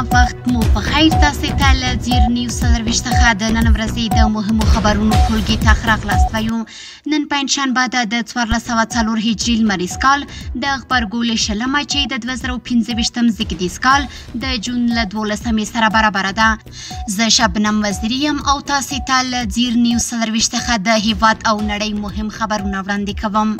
وخت مو په خیر تاسو ته له زیر نیوز سرویس څخه د نن ورځې د مهمو خبرونو ټولګي ته خراغلاست وایو. نن پنځشنبه د 1404 هجري لمریز کال د غبرګولې شلمه چې د 2015 زیږدیز کال د جون له 12 سره برابر ده. زه شبنم وزیری یم او تاسو ته له زیر نیوز سرویس څخه د هیواد او نړۍ مهم خبرونه وړاندې کوم.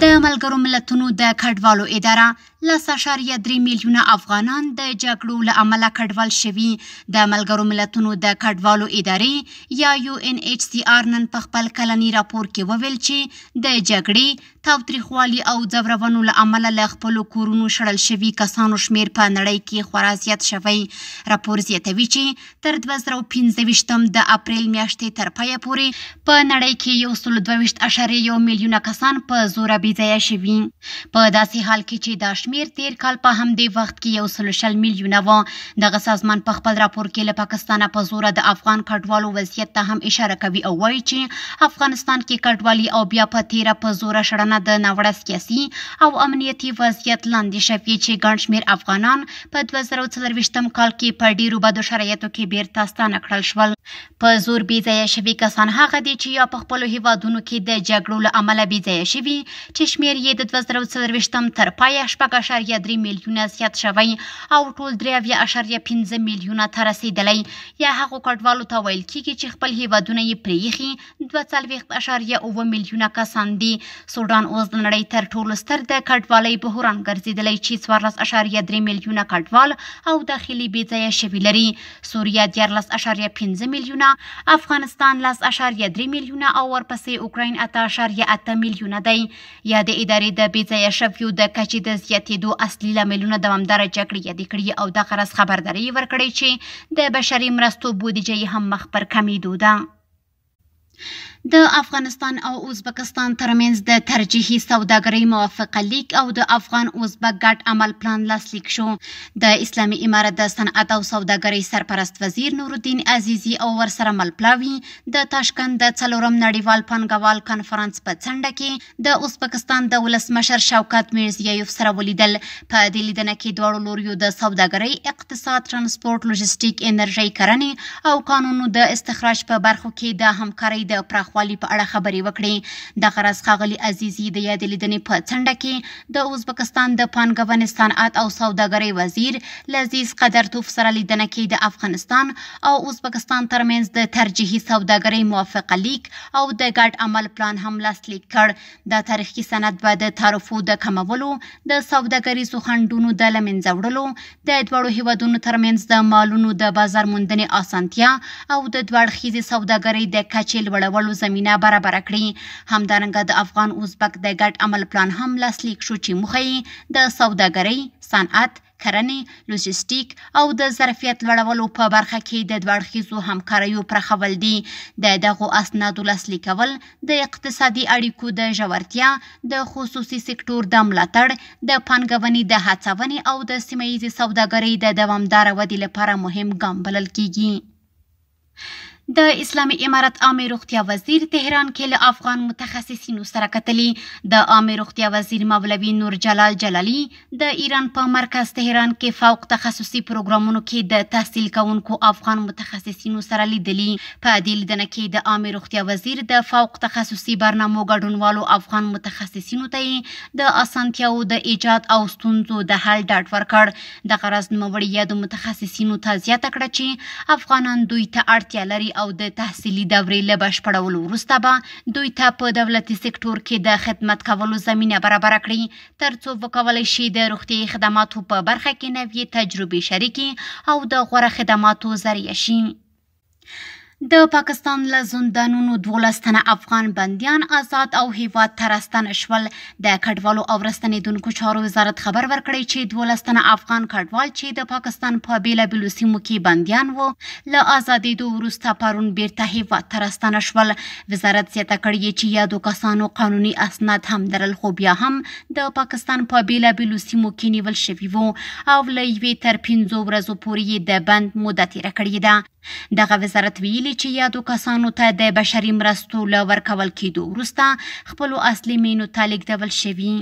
د ملګرو ملتونو د کډوالو اداره 10.3 میلیونه افغانان د جګړو له امله کډوال شوي. د ملګرو ملتونو د کډوالو ادارې یا UNHCR نن په خپل کلني راپور کې وویل چې د جګړې، تاوتریخوالي او ځورونو له امله له خپلو کورونو شړل شوي کسانو شمیر په نړۍ کې خورا زیات شوی. راپور زیاتوي چې تر 2015 د اپریل میاشتې تر پایه پورې په نړۍ کې 122.1 میلیونه کسان په زوره بېځایه شوي. په داسې حال کې چې دا شمیر تیر کال په همدې وخت کې 130 میلیونه و. دغه سازمان په خپل راپور کې له پاکستانه په زوره د افغان کډوالو وضعیت ته هم اشاره کوي او وایي چې افغانستان کې کډوالي او بیا په تیره په زوره شړنه د ناوړه سیاسي او امنیتي وضعیت لاندې شوي چې ګڼ شمیر افغانان په 2024 کال کې په ډیرو بدو شرایطو کې بیرته ستانه کړل شول. په زور بېځایه شوي کسان هغه دي چې یا په خپلو هیوادونو کې د جګړو له امله بېځایه شوي چې شمیر یې د 2024 تر پایه 4.3 میلیونه زیات شوی او ټول 3.5 میلیونه ته رسیدلی. یا هغو کډوالو ته ویل کیږي چې خپل هیوادونه یې پرېښي 2.8 میلیونه کسان دي. سودان اوس د نړۍ تر ټولو ستر د کډوالۍ بحران ګرځېدلی چې 14.3 میلیونه کډوال او داخلي بېځایه شوي لري. سوریه 14.5 میلیونه، افغانستان 10.3 میلیونه او ورپسې اوکراین 8.8 میلیونه دی. یا د ادارې د بېځایه شویو د کچې د زیاتېدو اصلي لاملونه دوامداره جګړې یادې کړي او دغه راز خبرداری ورکړی چې د بشري مرستو بودیجه یې هم مخ پر کمیدو ده. د افغانستان او ازبکستان ترمنځ د ترجیحي سوداګرۍ موافقه لیک او د افغان ازبک ګډ عمل پلان لاسلیک شو. د اسلامي امارت د صنعت او سوداګرۍ سرپرست وزیر نورالدین عزیزي او ورسره ملپلاوي د تاشکند د 4م نړیوال پانګوال کنفرانس په څنډه کې د ازبکستان د ولسمشر شوکت میرزیایوف سره ولیدل. په دې لیدنه کې دواړو لوریو د سوداګرۍ، اقتصاد، ترانسپورت، لوژستیک، انرژۍ، کرنې او کانونو د استخراج په برخو کې د همکارۍ د پراخوالي په اړه خبرې وکړې. دغه راز ښاغلي عزیزي د یادې لیدنې په څنډه کې د ازبکستان د پانګونې، صنعت او سوداګرۍ وزیر لذیذ قدرتوف سره لیدنه کې د افغانستان او ازبکستان ترمنځ د ترجیحي سوداګرۍ موافقه لیک او د ګډ عمل پلان هم لاسلیک کړ. دا تاریخي سند به د تعرفو د کمولو، د سوداګریزو خنډونو د له منځه وړلو، د دواړو هیوادونو ترمنځ د مالونو د بازار موندنې اسانتیا او د دوه اړخیزې سوداګرۍ د کچې لوړولو زمینه برابر کړي. همدارنګه د افغان ازبک د ګډ عمل پلان هم لاسلیک شو چې موخه یې د سوداګرۍ، صنعت، کرنې، لوژستیک او د ظرفیت لوړولو په برخه کې د دوه اړخیزو همکاریو پراخول دي. د دغو اسنادو لاسلیکول د اقتصادي اړیکو د ژورتیا، د خصوصي سکتور د ملاتړ، د پانګونې د هڅونې او د سیمه ییزې سوداګرۍ د دوامداره ودې لپاره مهم ګام بلل کیږي. د اسلامي امارت عامه روغتیا وزیر تهران کې له افغان متخصصینو سره کتلي. د عامه روغتیا وزیر مولوي نور جلال جلالي د ایران په مرکز تهران کې فوق تخصصي پروګرامونو کې د تحصیل کوونکو افغان متخصصینو سره لیدلي. په دې لیدنه کې د عامه روغتیا وزیر د فوق تخصصي برنامو ګډونوالو افغان متخصصینو ته د اسانتیاو د ایجاد او ستونزو د حل ډاډ ورکړ. دغه راز نوموړي یادو متخصصینو ته زیاته کړه چې افغانان دوی ته اړتیا لري او د تحصیلي دورې له بشپړولو وروسته به دوی ته په دولتي سکتور کې د خدمت کولو زمینه برابر کړي تر څو وکولی شي د روغتیايي خدماتو په برخه کې نوې تجربې شریکې او د غوره خدماتو ذریعه شي. د پاکستان له زندانونو 12 تنه افغان بندیان آزاد او هیواد ته راستنه شول. د کډوالو او راستنېدونکو چارو وزارت خبر ورکړی چې 12 تنه افغان کډوال چې د پاکستان په بیلابیلو سیمو کې بندیان وو له آزادېدو وروسته پرون بیرته هیواد ته راستنه شول. وزارت زیاته کړې چې یادو کسانو قانوني اسناد هم لرل خو بیا هم د پاکستان په بیلابیلو سیمو کې نیول شوي وو او له 1 تر 5 ورځو پورې د بند موده تېره کړې ده. دغه وزارت ویلي چې یادو کسانو ته د بشري مرستو له ورکول کېدو وروسته خپلو اصلي مېنو ته لیږدول شوي.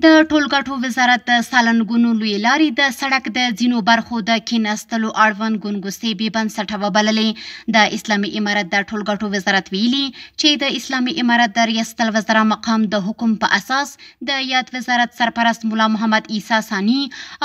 د ټولګټو وزارت د سالنګونو لوی لارې د سړک د ځینو برخو د کېناستلو اړوند ګونګوستې بې بنسټه وبللې. د اسلامي امارت د ټولګټو وزارت ویلي چې د اسلامي امارت د ریاست الوزرا مقام د حکم په اساس د یاد وزارت سرپرست مولا محمد عیسی ثانی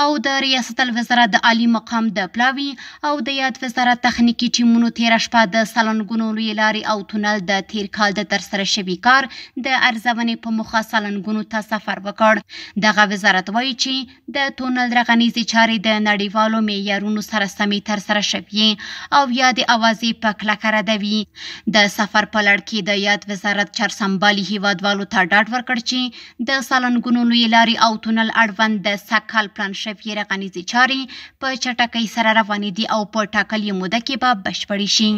او د ریاست الوزرا د عالی مقام د پلاوي او د یاد وزارت تخنیکی ټیمونو تېره شپه د سالنګونو لوی لارې او تونل د تیر کال د ترسره شوي کار د ارزونې په موخه سالنګونو ته سفر وکړ. دغه وزارت وایي چې د تونل رغنیزې چارې د نړیوالو معیارونو سره سمې ترسره شوي او یا د اوازې په کلکه ردوي. د سفر په لړ کې د یاد وزارت چارسمبالي هیوادوالو ته ډاډ ورکړ چې د سالنګونو لوی لارې او تونل اړوند د سږکال پلان شوي رغنیزې چارې په چټکۍ سره روانې دي او په ټاکلې موده کې به بشپړې شي.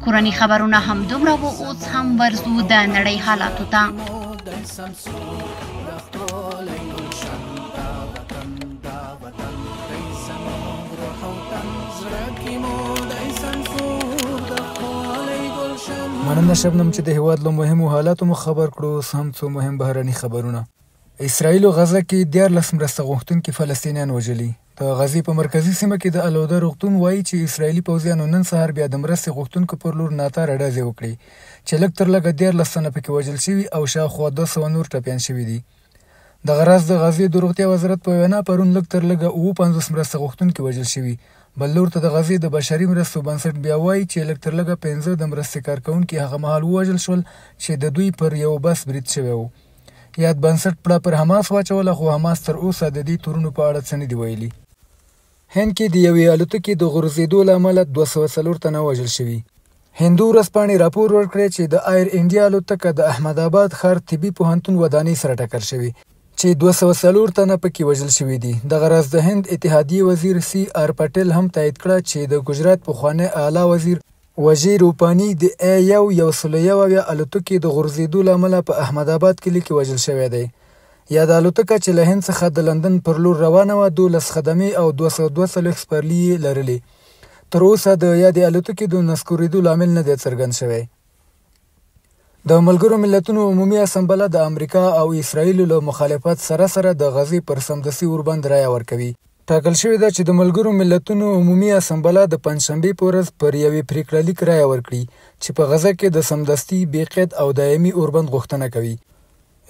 کورني خبرونه همدومره وو، اوس هم ورځو د نړۍ حالاتو ته. مننه شبنم چې د هیواد له مهمو حالاتو مو خبر کړو. اوس هم څو مهم بهرني خبرونه. اسرائیل غزه کې 14 مرسته غوښتونکي فلسطینیان وژلي. د غزې په مرکزي سیمه کې د الوده روغتون وایي چې اسرائیلي پوځیانو نن سهار بیا د مرستې غوښتونکو پر لور ناتاره ډزې وکړې چې لږ تر لږه 14 تنه پکې وژل شوي او شاوخوا 200 نور ټپیان شوي دي. دغه راز د غزې د روغتیا وزارت په وینا پرون لږ تر لږه 50 مرسته غوښتونکي وژل شوي. بل لور ته د غزې د بشري مرستو بنسټ بیا وایي چې لږ تر لږه 15 د مرستې کارکوونکي هغه مهال ووژل شول چې د دوی پر یو بس برید شوی و. یاد بنسټ پړه پر حماس واچوله، خو حماس تر اوسه د دې تورونو په اړه څه نه دي ویلي. هند کې د یوې الوتکې د غورځېدو له امله 204 تنه وژل شوي. هندو ورځپاڼې راپور ورکړی چې د ایر انډیا الوتکه د احمد آباد ښار طبي پوهنتون ودانۍ سره ټکر شوي چې 204 تنه پکې وژل شوي دي. دغه راز د هند اتحادیې وزیر سی آر پټیل هم تایید کړه چې د ګجرات پخوانی اعلی وزیر وزیر روپانی د A101 الوتکې د غورځېدو له امله په احمد آباد کلي کې وژل شوی دی. یا د الوتکه چې له هند څخه د لندن پر لور روانه وه 12 خدمې او 242 سپرلي یې لرلې. تر اوسه د یادې الوتکې د نسکورېدو لامل نه دی څرګند شوی. د ملګرو ملتونو عمومي اسمبله د امریکا او اسرائیلو له مخالفت سره سره د غزې پر سمدستي اوربند رایه ورکوي. ټاکل شوې ده چې د ملګرو ملتونو عمومي اسمبله د پنجشنبې په ورځ پر یوې پریکړه لیک رایه ورکړي چې په غزه کې د سمدستي بېقید او دایمي اوربند غوښتنه کوي.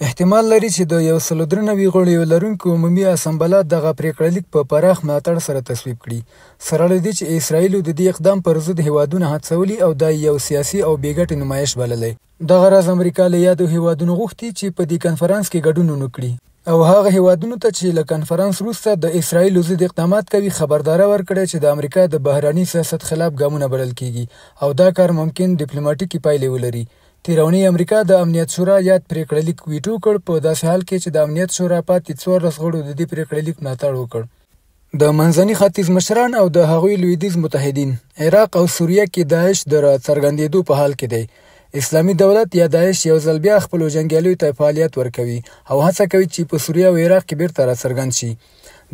احتمال لري چې د 193 غړیو لرونکو عمومي اسمبله دغه پریکړه لیک په پراخ ملاتړ سره تصویب کړي، سره له دې چې اسرائیلو د دې اقدام پر ضد هیوادونه هڅولي او دا یو سیاسي او بېګټې نمایش بللی. دغه راز امریکا له یادو هیوادونو غوښتي چې په دې کنفرانس کې ګډون ونه کړي او هغه هیوادونو ته چې له کنفرانس وروسته د اسرائیلو ضد اقدامات کوي خبرداری ورکړي چې د امریکا د بهراني سیاست خلاف ګامونه بلل کیږي او دا کار ممکن ډیپلوماټیکي پایلې ولري. تیرونی امریکا د امنیت شورا یاد پریکړه لیک ویټو کړ، په داسې حال کې چې د امنیت شورا پاتې 14 غړو د دې پریکړه لیک ملاتړ وکړ. د منځني ختیځ مشران او د هغوی لویدیځ متحدین عراق او سوریه کې داعش د راڅرګندېدو په حال کې دی. اسلامي دولت یا داعش یو ځل بیا خپلو جنګیالیو ته فعالیت ورکوي او هڅه کوي چې په سوریه او عراق کې بیرته راڅرګند شي.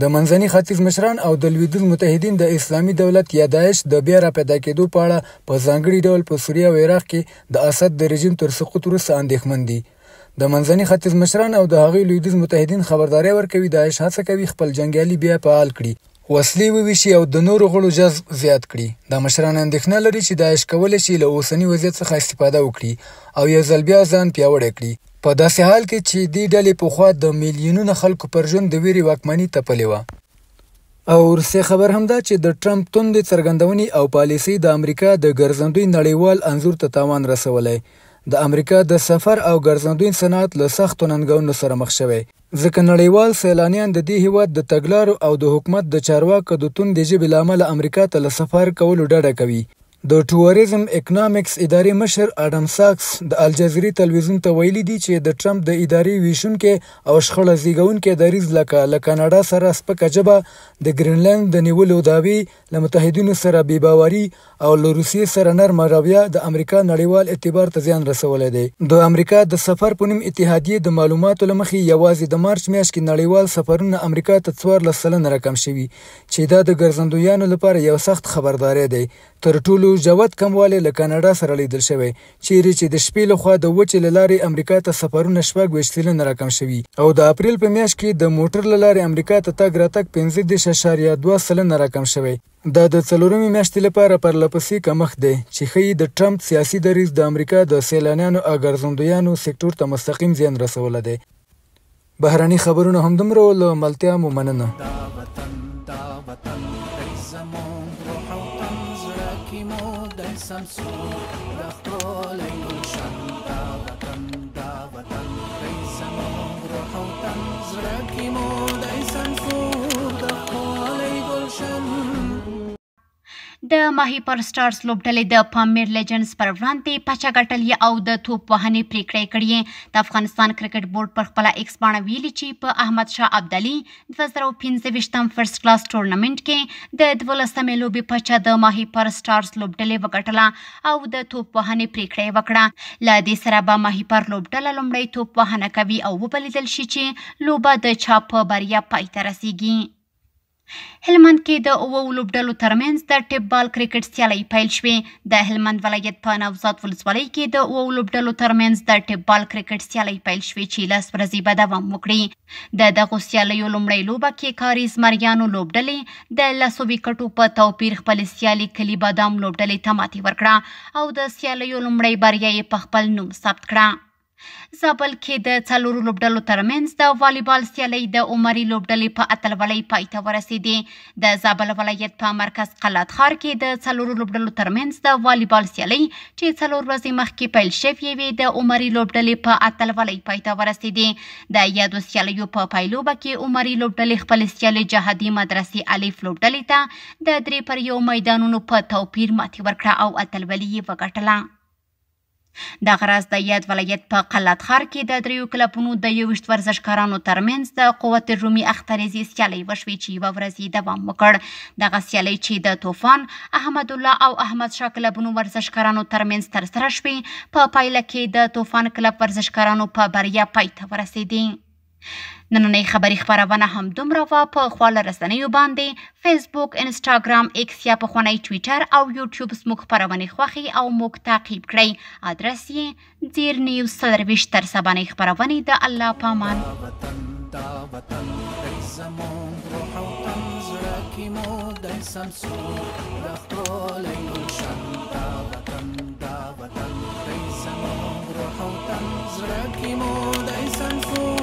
د منځني ختیځ مشران او د لویدیځ متحدین د اسلامي دولت یا داعش د بیا راپیدا کېدو په اړه په ځانګړي ډول په سوریه او عراق کې د اسد د رژیم تر سقوط وروسته اندېښمن دي. د منځني ختیځ مشران او د هغوی لویدیځ متحدین خبرداری ورکوي داعش هڅه کوي خپل جنګیالي بیا فعال کړي، وسلې وویشي او د نورو غړو جذب زیات کړي. دا مشران اندېښنه لري چې داعش کولی شي له اوسني وضعیت څخه استفاده وکړي او یو ځل بیا ځان پیاوړی کړي، په داسې حال کې چې دې ډلې پخوا د میلیونونو خلکو پر ژوند د ویرې واکمني تپلې وه. او وروستی خبر هم دا چې د ټرمپ توندې څرګندونې او پالیسۍ د امریکا د ګرځندوی نړیوال انځور ته تاوان رسولی. د امریکا د سفر او ګرځندوی صنعت له سختو ننګونو سره مخ شوی، ځکه نړیوال سیلانیان د دې هیواد د تګلارو او د حکومت د چارواکو د توندې ژبې له امله امریکا ته له سفر کولو ډډه کوي. د ټوریزم اکنامکس ادارې مشر اډم ساکس د الجزیرې تلویزیون ته ویلي دي چې د ټرمپ د ادارې ویشونکي او شخړه زېږونکي دریځ له کاناډا سره سپکه ژبه، د ګرینلند د نیولو دعوې، له متحدینو سره بېباوري او له روسیې سره نرمه رویه د امریکا نړیوال اعتبار ته زیان رسولی دی. د امریکا د سفر په نوم اتحادیې د معلوماتو له مخې یوازې د مارچ میاشت کې نړیوال سفرونه امریکا ته 14% رقم شوي چې دا د ګرځندویانو لپاره یو سخت خبرداری دی. تر ټولو جوت کموالی له کاناډا سره لیدل شوی چیرې چې د شپې لخوا د وچې له لارې امریکا ته سفرونه 26 سلنه راکم شوي او د اپریل په میاشت کې د موټر له لارې امریکا ته تګ راتګ 15.2 سلنه راکم شوی. دا د څلورمې میاشتې لپاره پرلپسې کمښت دی چې ښیي د ټرمپ سیاسي دریځ د امریکا د سیلانیانو او ګرځندویانو سکتور ته مستقیم زیان رسولی دی. بهرني خبرونه همدومره له ملتیا مو مننه. د ماهیپر سټارز لوبډلې د پامیر لیجنډز پر وړاندې پچه ګټلې او د توپ وهنې پریکړې کړې. د افغانستان کرکټ بورډ پر خپله ایکس باڼه ویلي چې په احمد شاه ابدالي 2015 فرست کلاس ټورنمنټ کې د 12مې لوبې پچه د ماهیپر سټارز لوبډلې وګټله او د توپ وهنې پریکړه یې وکړه. له دې سره به ماهیپر لوبډله لومړی توپ وهنه کوي او وبلیدل شي چې لوبه د چا په بریا پای ته رسیږي. هلمند کې د اوو لوبډلو ترمنځ د ټیپ بال کرکټ سیالۍ پیل شوې. د هلمند ولایت په نوزاد ولسوالۍ کې د اوو لوبډلو ترمنځ د ټیپ بال کرکټ سیالۍ پیل شوې چې 10 ورځې به دوام وکړي. د دغو سیالیو لومړۍ لوبه کې کاریز مریانو لوبډلې د 10 ویکټو په توپیر خپل سیالي کلي بادام لوبډلې ته ماتې ورکړه او د سیالیو لومړۍ بریا یې په خپل نوم ثبت کړه. زابل کې د څلورو لوبډلو ترمنځ د والیبال سیالۍ د عمري لوبډلې په اتلولۍ پای ته ورسېدې. د زابل ولایت په مرکز قلات ښار کې د څلورو لوبډلو ترمنځ د والیبال سیالۍ چې 4 ورځې مخکې پیل شوې وې د عمري لوبډلې په اتلولۍ پای ته ورسېدې. د یادو سیالیو په پایلوبه کې عمري لوبډلې خپل سیالۍ جهادي مدرسې الف لوبډلې ته د 3-1 میدانونو په توپیر ماتې ورکړه او اتلولي یې وګټله. دغه راز د یاد ولایت په قلات ښار کې د 3 کلبونو د 21 ورزشکارانو ترمنځ د قوت رومي اختریزي سیالۍ وشوې چې 1 ورځ یې دوام وکړ. دغه سیالۍ چې د طوفان، احمد الله او احمد شاه کلبونو ورزشکارانو ترمنځ ترسره شوې په پایله کې د طوفان کلب ورزشکارانو په بریا پای ته ورسېدې. نننۍ خبري خپرونه همدومره وه. په خواله رسنیو باندې فیسبوک، انسټاګرام، ایکس یا پخوانی ټویټر او یوټیوب زموږ خپرونې خوښې او موږ تعقیب کړئ. ادرس یې زیر نیوز 24 تر سبانۍ خپرونې د الله په امان. زړه کې مو د انسان